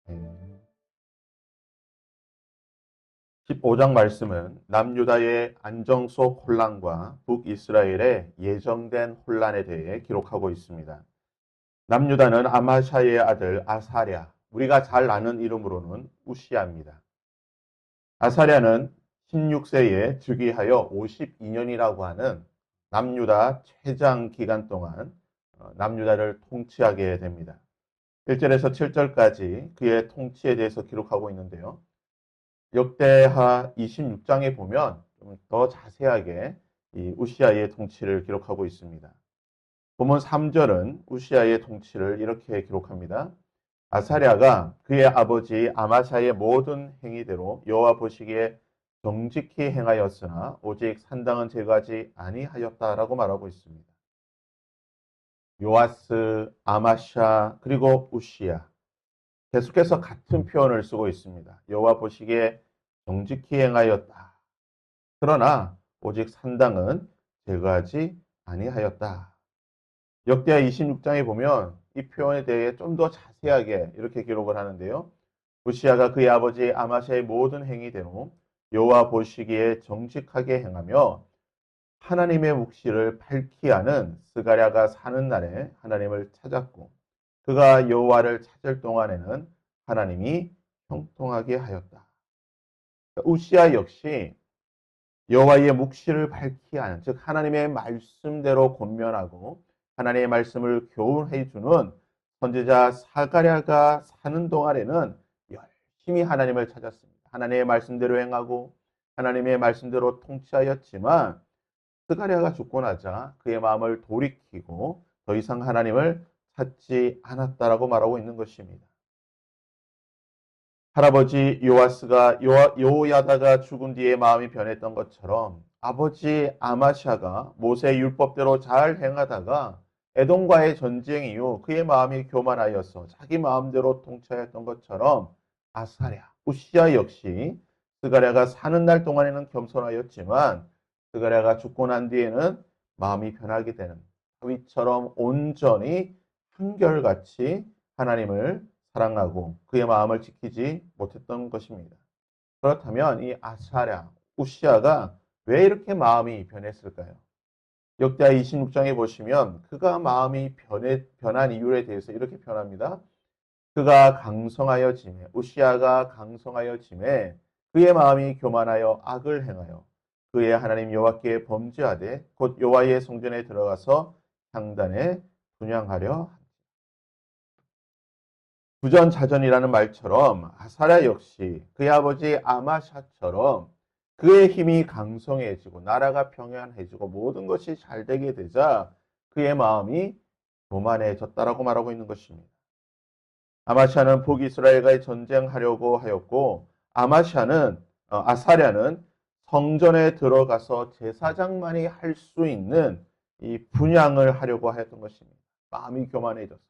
네. 15장 말씀은 남유다의 안정소 혼란과 북이스라엘의 예정된 혼란에 대해 기록하고 있습니다. 남유다는 아마샤의 아들 아사랴, 우리가 잘 아는 이름으로는 우시아입니다. 아사랴는 16세에 즉위하여 52년이라고 하는 남유다 최장 기간 동안 남유다를 통치하게 됩니다. 1절에서 7절까지 그의 통치에 대해서 기록하고 있는데요. 역대하 26장에 보면 좀 더 자세하게 이 우시아의 통치를 기록하고 있습니다. 본문 3절은 우시아의 통치를 이렇게 기록합니다. 아사랴가 그의 아버지 아마샤의 모든 행위대로 여호와 보시기에 정직히 행하였으나 오직 산당은 제거하지 아니하였다라고 말하고 있습니다. 요아스, 아마샤, 그리고 우시아 계속해서 같은 표현을 쓰고 있습니다. 여호와 보시기에 정직히 행하였다. 그러나 오직 산당은 제거하지 아니하였다. 역대하 26장에 보면 이 표현에 대해 좀 더 자세하게 이렇게 기록을 하는데요. 우시아가 그의 아버지 아마샤의 모든 행위대로 여호와 보시기에 정직하게 행하며 하나님의 묵시를 밝히 하는 스가랴가 사는 날에 하나님을 찾았고 그가 여호와를 찾을 동안에는 하나님이 형통하게 하였다. 우시아 역시 여호와의 묵시를 밝히 하는, 즉 하나님의 말씀대로 권면하고 하나님의 말씀을 교훈해 주는 선지자 사가랴가 사는 동안에는 열심히 하나님을 찾았습니다. 하나님의 말씀대로 행하고 하나님의 말씀대로 통치하였지만 스가랴가 죽고 나자 그의 마음을 돌이키고 더 이상 하나님을 찾지 않았다라고 말하고 있는 것입니다. 할아버지 요아스가 요야다가 죽은 뒤에 마음이 변했던 것처럼 아버지 아마샤가 모세 율법대로 잘 행하다가 에돔과의 전쟁 이후 그의 마음이 교만하여서 자기 마음대로 통치하였던 것처럼 아사랴, 우시아 역시 스가랴가 사는 날 동안에는 겸손하였지만 스가랴가 죽고 난 뒤에는 마음이 변하게 되는 다윗처럼 온전히 한결같이 하나님을 사랑하고 그의 마음을 지키지 못했던 것입니다. 그렇다면 이 아사랴, 우시아가 왜 이렇게 마음이 변했을까요? 역대하 26장에 보시면 그가 마음이 변한 이유에 대해서 이렇게 표현합니다. 그가 강성하여 짐에, 우시아가 강성하여 짐에 그의 마음이 교만하여 악을 행하여 그의 하나님 여호와께 범죄하되 곧 여호와의 성전에 들어가서 향단에 분향하려 부전자전이라는 말처럼 아사랴 역시 그의 아버지 아마샤처럼 그의 힘이 강성해지고 나라가 평안해지고 모든 것이 잘 되게 되자 그의 마음이 교만해졌다라고 말하고 있는 것입니다. 아마샤는 북이스라엘과의 전쟁하려고 하였고 아사랴는 성전에 들어가서 제사장만이 할 수 있는 이 분향을 하려고 하였던 것입니다. 마음이 교만해졌어.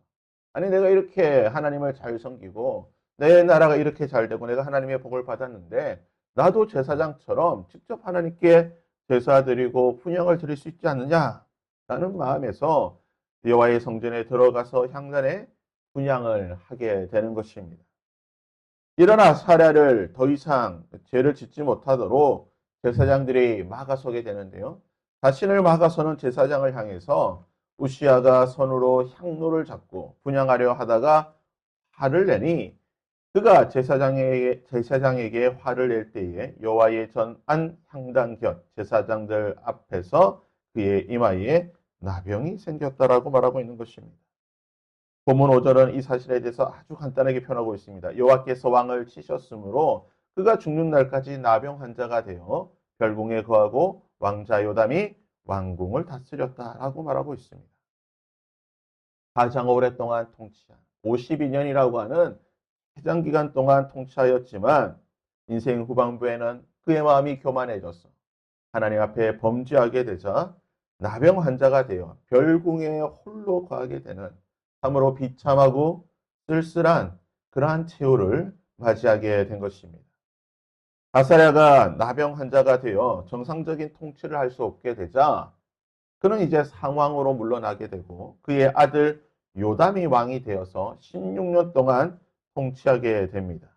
아니 내가 이렇게 하나님을 잘 섬기고 내 나라가 이렇게 잘 되고 내가 하나님의 복을 받았는데 나도 제사장처럼 직접 하나님께 제사 드리고 분향을 드릴 수 있지 않느냐라는 마음에서 여호와의 성전에 들어가서 향단에 분향을 하게 되는 것입니다. 이런 아사랴를 더 이상 죄를 짓지 못하도록 제사장들이 막아서게 되는데요. 자신을 막아서는 제사장을 향해서 우시아가 손으로 향로를 잡고 분향하려 하다가 화를 내니 그가 제사장에게 화를 낼 때에 여호와의 전안 향단 곁 제사장들 앞에서 그의 이마에 나병이 생겼다라고 말하고 있는 것입니다. 본문 5절은 이 사실에 대해서 아주 간단하게 표현하고 있습니다. 여호와께서 왕을 치셨으므로 그가 죽는 날까지 나병 환자가 되어 별궁에 거하고 왕자 요담이 왕궁을 다스렸다라고 말하고 있습니다. 가장 오랫동안 통치한 52년이라고 하는 해장 기간 동안 통치하였지만 인생 후반부에는 그의 마음이 교만해져서 하나님 앞에 범죄하게 되자 나병 환자가 되어 별궁에 홀로 거하게 되는 참으로 비참하고 쓸쓸한 그러한 최후를 맞이하게 된 것입니다. 아사랴가 나병 환자가 되어 정상적인 통치를 할 수 없게 되자 그는 이제 상황으로 물러나게 되고 그의 아들 요담이 왕이 되어서 16년 동안 통치하게 됩니다.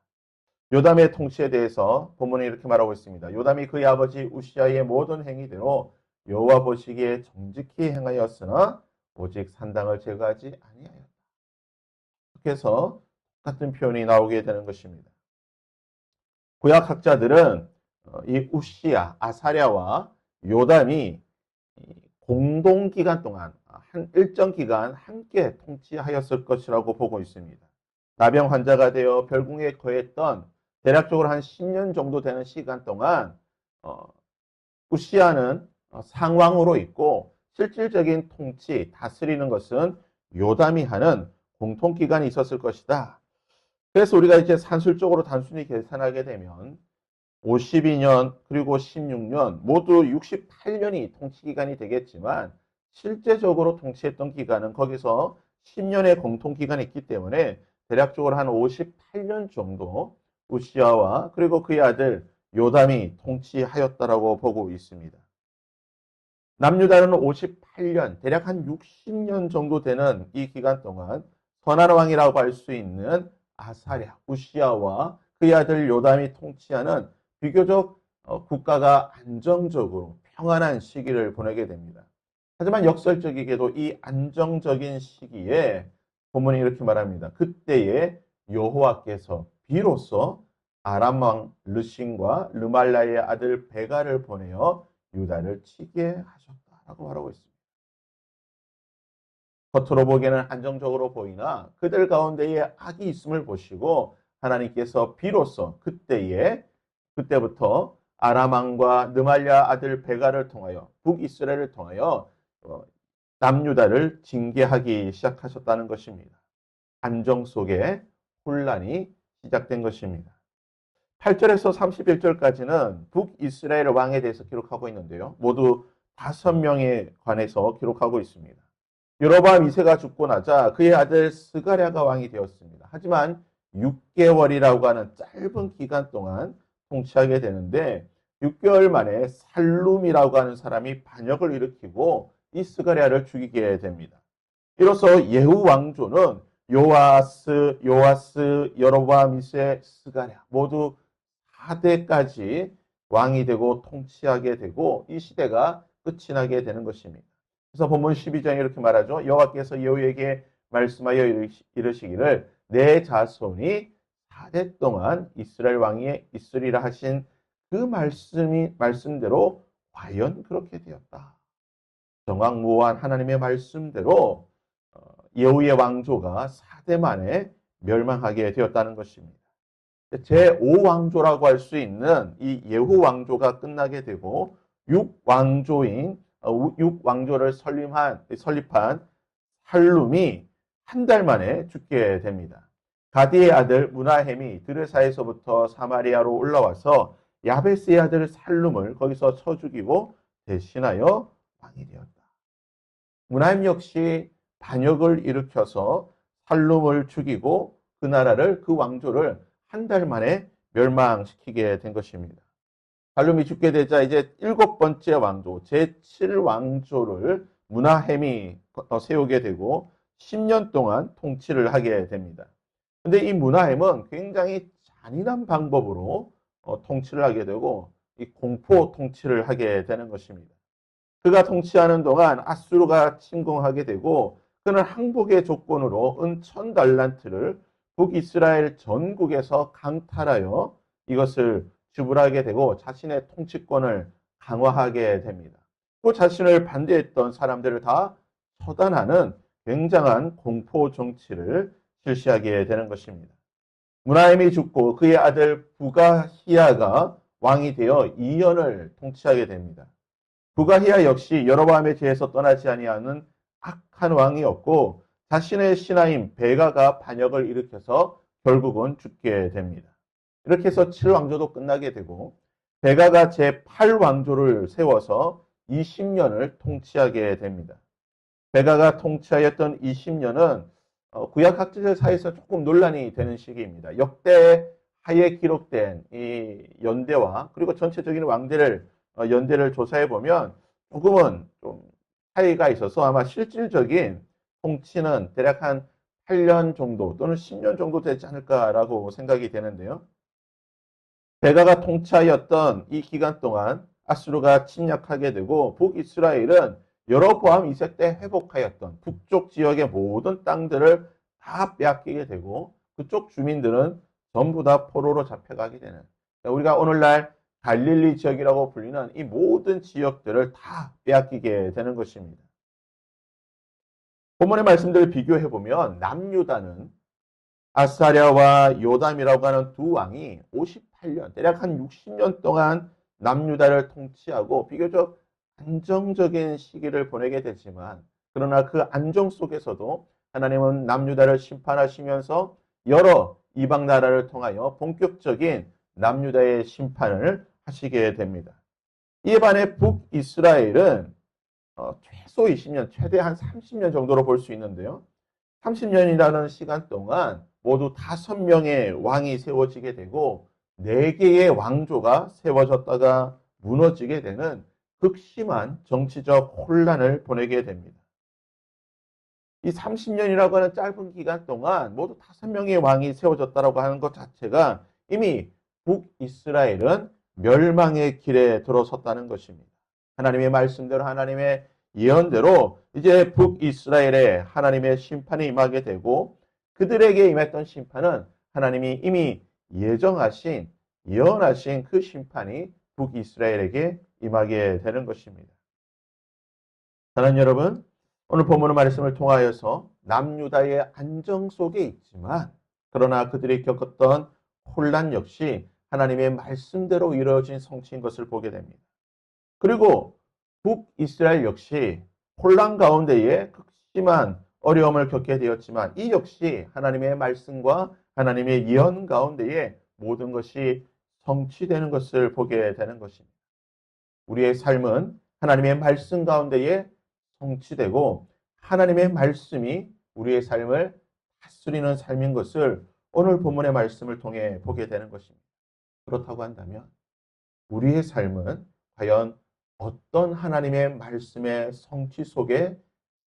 요담의 통치에 대해서 본문에 이렇게 말하고 있습니다. 요담이 그의 아버지 우시아의 모든 행위대로 여호와 보시기에 정직히 행하였으나 오직 산당을 제거하지 아니하였다. 그래서 같은 표현이 나오게 되는 것입니다. 구약학자들은 이 우시아, 아사랴와 요담이 공동기간 동안 한 일정 기간 함께 통치하였을 것이라고 보고 있습니다. 나병 환자가 되어 별궁에 거했던 대략적으로 한 10년 정도 되는 시간 동안 우시아는 상왕으로 있고 실질적인 통치, 다스리는 것은 요담이 하는 공통기간이 있었을 것이다. 그래서 우리가 이제 산술적으로 단순히 계산하게 되면 52년 그리고 16년 모두 68년이 통치기간이 되겠지만 실제적으로 통치했던 기간은 거기서 10년의 공통기간이 있기 때문에 대략적으로 한 58년 정도 우시아와 그리고 그의 아들 요담이 통치하였다라고 보고 있습니다. 남유다는 58년, 대략 한 60년 정도 되는 이 기간 동안 선한 왕이라고 할 수 있는 아사랴, 우시아와 그의 아들 요담이 통치하는 비교적 국가가 안정적으로 평안한 시기를 보내게 됩니다. 하지만 역설적이게도 이 안정적인 시기에 본문이 이렇게 말합니다. 그때에 여호와께서 비로소 아람 왕 르신과 르말라의 아들 베가를 보내어 유다를 치게 하셨다라고 말하고 있습니다. 겉으로 보기에는 안정적으로 보이나 그들 가운데에 악이 있음을 보시고 하나님께서 비로소 그때부터 아람 왕과 느말랴 아들 베가를 통하여 북이스라엘을 통하여 남유다를 징계하기 시작하셨다는 것입니다. 안정 속에 혼란이 시작된 것입니다. 8절에서 31절까지는 북이스라엘 왕에 대해서 기록하고 있는데요. 모두 5명에 관해서 기록하고 있습니다. 여로보암 2세가 죽고 나자 그의 아들 스가랴가 왕이 되었습니다. 하지만 6개월이라고 하는 짧은 기간 동안 통치하게 되는데 6개월 만에 살룸이라고 하는 사람이 반역을 일으키고 이 스가랴를 죽이게 됩니다. 이로써 예후 왕조는 요아스, 여로보암 2세, 스가랴 모두 4대까지 왕이 되고 통치하게 되고 이 시대가 끝이 나게 되는 것입니다. 그래서 본문 12장에 이렇게 말하죠. 여호와께서 예후에게 말씀하여 이르시기를 내 자손이 4대 동안 이스라엘 왕이 있으리라 하신 그 말씀대로 과연 그렇게 되었다. 정확무한 하나님의 말씀대로 예후의 왕조가 4대 만에 멸망하게 되었다는 것입니다. 제5왕조라고 할 수 있는 이 예후 왕조가 끝나게 되고 6왕조를 설립한 살룸이 한 달 만에 죽게 됩니다. 가디의 아들 무나헴이 드르사에서부터 사마리아로 올라와서 야베스의 아들 살룸을 거기서 쳐 죽이고 대신하여 왕이 되었다. 무나헴 역시 반역을 일으켜서 살룸을 죽이고 그 나라를 그 왕조를 한 달 만에 멸망시키게 된 것입니다. 살룸이 죽게 되자 이제 7번째 왕조, 제7왕조를 무나헴이 세우게 되고 10년 동안 통치를 하게 됩니다. 근데 이 무나헴은 굉장히 잔인한 방법으로 통치를 하게 되고 이 공포 통치를 하게 되는 것입니다. 그가 통치하는 동안 아수르가 침공하게 되고 그는 항복의 조건으로 은 1000달란트를 북이스라엘 전국에서 강탈하여 이것을 지불하게 되고 자신의 통치권을 강화하게 됩니다. 또 자신을 반대했던 사람들을 다 처단하는 굉장한 공포 정치를 실시하게 되는 것입니다. 무나헴이 죽고 그의 아들 부가히야가 왕이 되어 2년을 통치하게 됩니다. 부가히야 역시 여로보암의 죄에서 떠나지 아니하는 악한 왕이었고 자신의 신하인 베가가 반역을 일으켜서 결국은 죽게 됩니다. 이렇게 해서 7왕조도 끝나게 되고 베가가 제8왕조를 세워서 20년을 통치하게 됩니다. 베가가 통치하였던 20년은 구약학자들 사이에서 조금 논란이 되는 시기입니다. 역대하에 기록된 이 연대와 그리고 전체적인 왕대를 연대를 조사해 보면 조금은 좀 차이가 있어서 아마 실질적인 통치는 대략 한 8년 정도 또는 10년 정도 되지 않을까라고 생각이 되는데요. 베가가 통치하였던 이 기간 동안 아수르가 침략하게 되고 북이스라엘은 여로보암 2세 때 회복하였던 북쪽 지역의 모든 땅들을 다 빼앗기게 되고 그쪽 주민들은 전부 다 포로로 잡혀가게 되는, 우리가 오늘날 갈릴리 지역이라고 불리는 이 모든 지역들을 다 빼앗기게 되는 것입니다. 본문의 말씀들을 비교해 보면 남유다는 아사랴와 요담이라고 하는 두 왕이 58년, 대략 한 60년 동안 남유다를 통치하고 비교적 안정적인 시기를 보내게 되지만, 그러나 그 안정 속에서도 하나님은 남유다를 심판하시면서 여러 이방 나라를 통하여 본격적인 남유다의 심판을 하시게 됩니다. 이에 반해 북이스라엘은 최소 20년, 최대 한 30년 정도로 볼 수 있는데요. 30년이라는 시간 동안 모두 5명의 왕이 세워지게 되고 4개의 왕조가 세워졌다가 무너지게 되는 극심한 정치적 혼란을 보내게 됩니다. 이 30년이라고 하는 짧은 기간 동안 모두 5명의 왕이 세워졌다고 하는 것 자체가 이미 북이스라엘은 멸망의 길에 들어섰다는 것입니다. 하나님의 말씀대로, 하나님의 예언대로 이제 북이스라엘에 하나님의 심판이 임하게 되고, 그들에게 임했던 심판은 하나님이 이미 예정하신, 예언하신 그 심판이 북이스라엘에게 임하게 되는 것입니다. 사랑하는 여러분, 오늘 본문의 말씀을 통하여서 남유다의 안정 속에 있지만, 그러나 그들이 겪었던 혼란 역시 하나님의 말씀대로 이루어진 성취인 것을 보게 됩니다. 그리고 북이스라엘 역시 혼란 가운데에 극심한 어려움을 겪게 되었지만, 이 역시 하나님의 말씀과 하나님의 예언 가운데에 모든 것이 성취되는 것을 보게 되는 것입니다. 우리의 삶은 하나님의 말씀 가운데에 성취되고 하나님의 말씀이 우리의 삶을 다스리는 삶인 것을 오늘 본문의 말씀을 통해 보게 되는 것입니다. 그렇다고 한다면 우리의 삶은 과연 어떤 하나님의 말씀의 성취 속에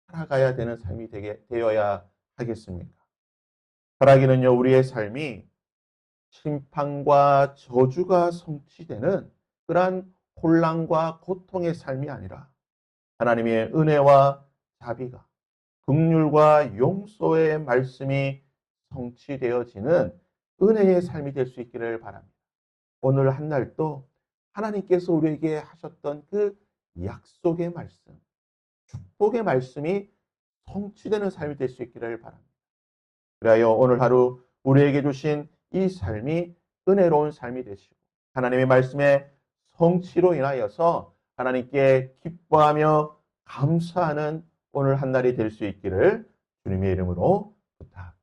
살아가야 되는 삶이 되어야 하겠습니까? 바라기는요, 우리의 삶이 심판과 저주가 성취되는 그러한 혼란과 고통의 삶이 아니라 하나님의 은혜와 자비가, 긍휼과 용서의 말씀이 성취되어지는 은혜의 삶이 될 수 있기를 바랍니다. 오늘 한 날도 하나님께서 우리에게 하셨던 그 약속의 말씀, 축복의 말씀이 성취되는 삶이 될 수 있기를 바랍니다. 그래야 오늘 하루 우리에게 주신 이 삶이 은혜로운 삶이 되시고 하나님의 말씀의 성취로 인하여서 하나님께 기뻐하며 감사하는 오늘 한 날이 될 수 있기를 주님의 이름으로 부탁드립니다.